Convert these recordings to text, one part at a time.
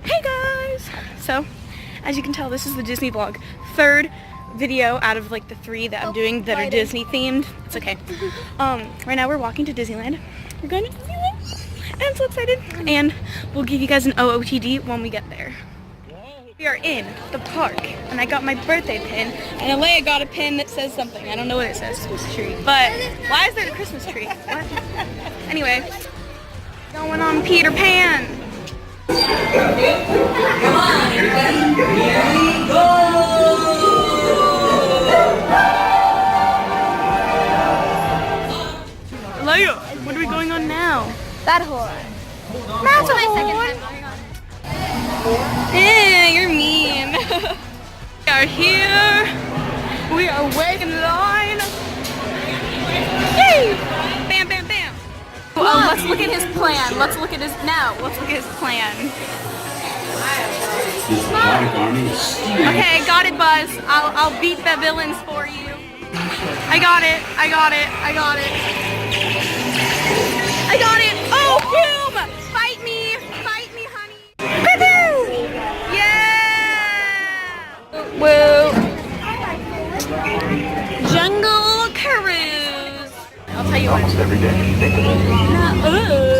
Hey guys! So, as you can tell, this is the Disney vlog. Third video out of like the 3 that I'm doing that are Disney themed. It's okay. Right now we're walking to Disneyland. We're going to Disneyland and I'm so excited. And we'll give you guys an OOTD when we get there. We are in the park and I got my birthday pin and Alea got a pin that says something. I don't know what it says. Christmas tree. But why is there a Christmas tree? What? Anyway, going on Peter Pan. Come on, here we go! Alea, what are we going on now? Matterhorn. That's my second time going on. You're mean. We are here. We are waiting in line. Yay! Bam, bam, bam. Oh, let's look at his plan. Let's look at his plan. Okay, got it, Buzz. I'll beat the villains for you. I got it. Oh, boom! Fight me, honey. Woohoo! Yeah! Woo! Jungle Cruise. I'll tell you what. Every day.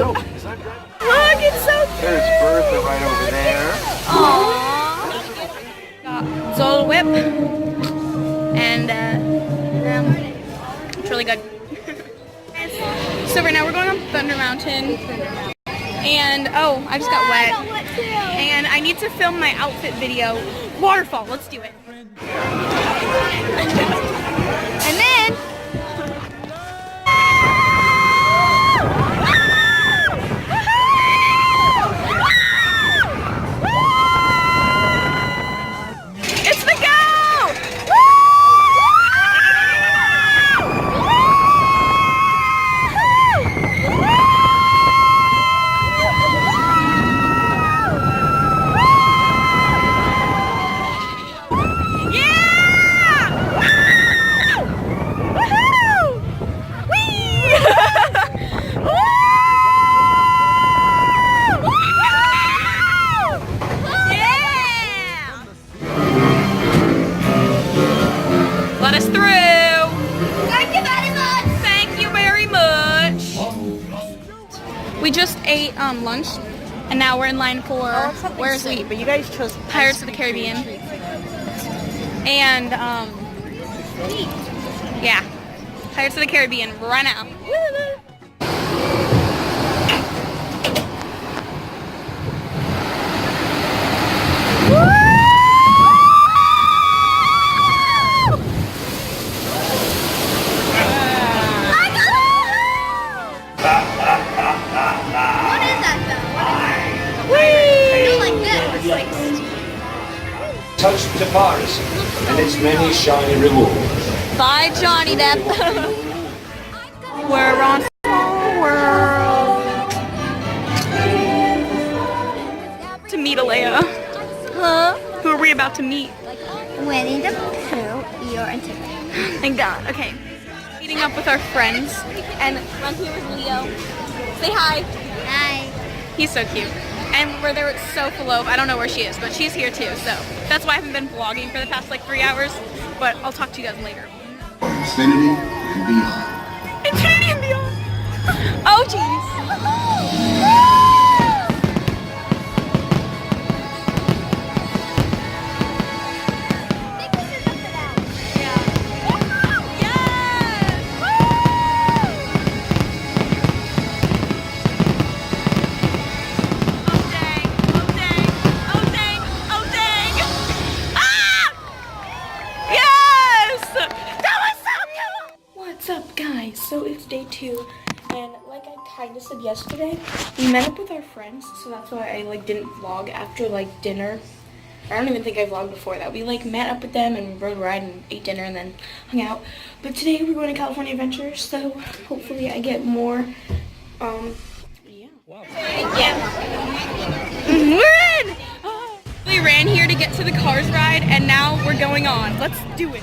Look, it's so cute. There's Bertha right over there. Aww. Got Zol Whip. And it's really good. So right now we're going on Thunder Mountain. And oh, I just got wet. And I need to film my outfit video. Waterfall, let's do it. And then let us through. Thank you very much. We just ate lunch, and now we're in line for where is it? But you guys chose Pirates of the Caribbean. And yeah, Pirates of the Caribbean right now. Touch the Paris and its many shiny rewards. Bye, Johnny Depp. We're on Small World to meet Alea. Huh? Who are we about to meet? Winnie the Pooh, Eeyore, and Tigger. Thank God. Okay. Meeting up with our friends. And I'm here with Leo. Say hi. Hi. He's so cute. And we're there with Sophalope. I don't know where she is, but she's here too. So that's why I haven't been vlogging for the past like 3 hours. But I'll talk to you guys later. Infinity and beyond. Infinity and beyond. Oh, jeez. What's up, guys? So it's day 2, and like I kind of said yesterday, we met up with our friends, so that's why I like didn't vlog after like dinner. I don't even think I vlogged before that. We like met up with them and rode a ride and ate dinner and then hung out. But today we're going to California Adventure, so hopefully I get more. Yeah. Wow. Yeah. We're in. We ran here to get to the Cars ride, and now we're going on. Let's do it.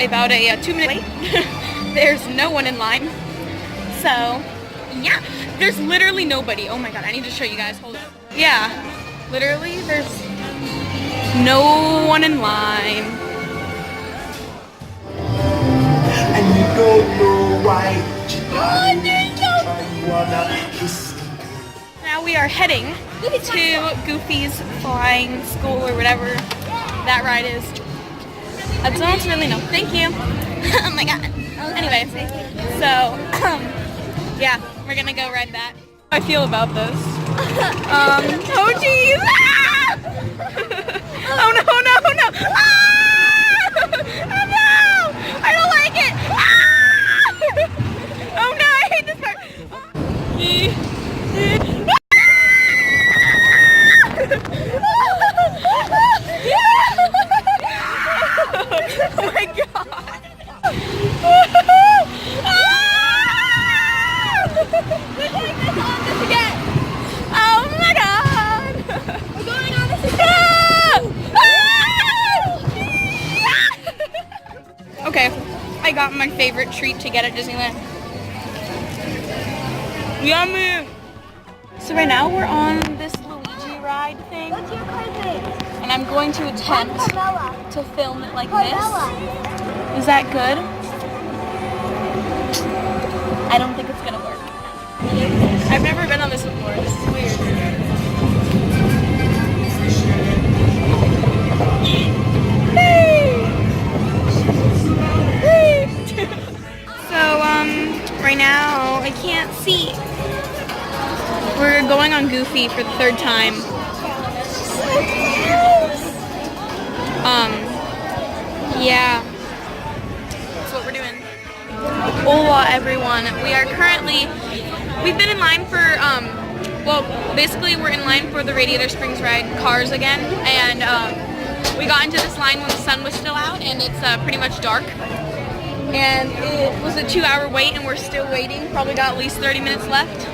about a 2-minute wait. There's no one in line. So, yeah, there's literally nobody. Oh my god, I need to show you guys. Hold up. Yeah, literally, there's no one in line. And you don't know why. Now we are heading to Goofy's Flying School or whatever that ride is. I don't really know. Thank you. Oh my god. Anyway, so yeah, we're gonna go ride that. How I feel about this. Oh jeez. Ah! Oh no, no, no. Ah! Oh no! I don't like it. Ah! Oh no, I hate this part. Oh my god. Oh my god! We're going on this again! Okay, I got my favorite treat to get at Disneyland. Yummy! So right now we're on this Luigi ride thing. What's your cousin? And I'm going to attempt Carmella. to film it like Carmella. this. Is that good? I don't think it's gonna work. I've never been on this before. This is weird. So, right now I can't see. We're going on Goofy for the 3rd time. Yeah. That's what we're doing. Hola everyone. We are currently, we've been in line for, well, basically we're in line for the Radiator Springs ride, Cars again, and we got into this line when the sun was still out, and it's pretty much dark. And it was a 2-hour wait, and we're still waiting. Probably got at least 30 minutes left.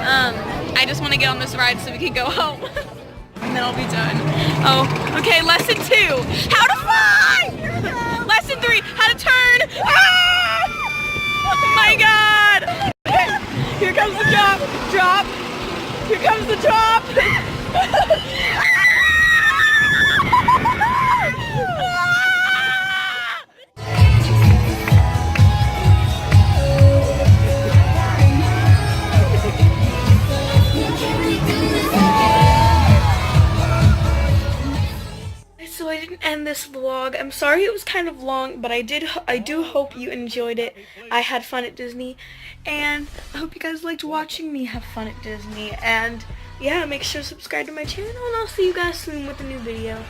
I just want to get on this ride so we can go home. And then I'll be done. Oh, okay, lesson 2, how to fly! Lesson 3, how to turn! Ah! Oh my god! Okay, here comes the drop, drop. Here comes the drop. So I didn't end this vlog. I'm sorry it was kind of long, but I do hope you enjoyed it. I had fun at Disney, and I hope you guys liked watching me have fun at Disney. And yeah, make sure to subscribe to my channel, and I'll see you guys soon with a new video.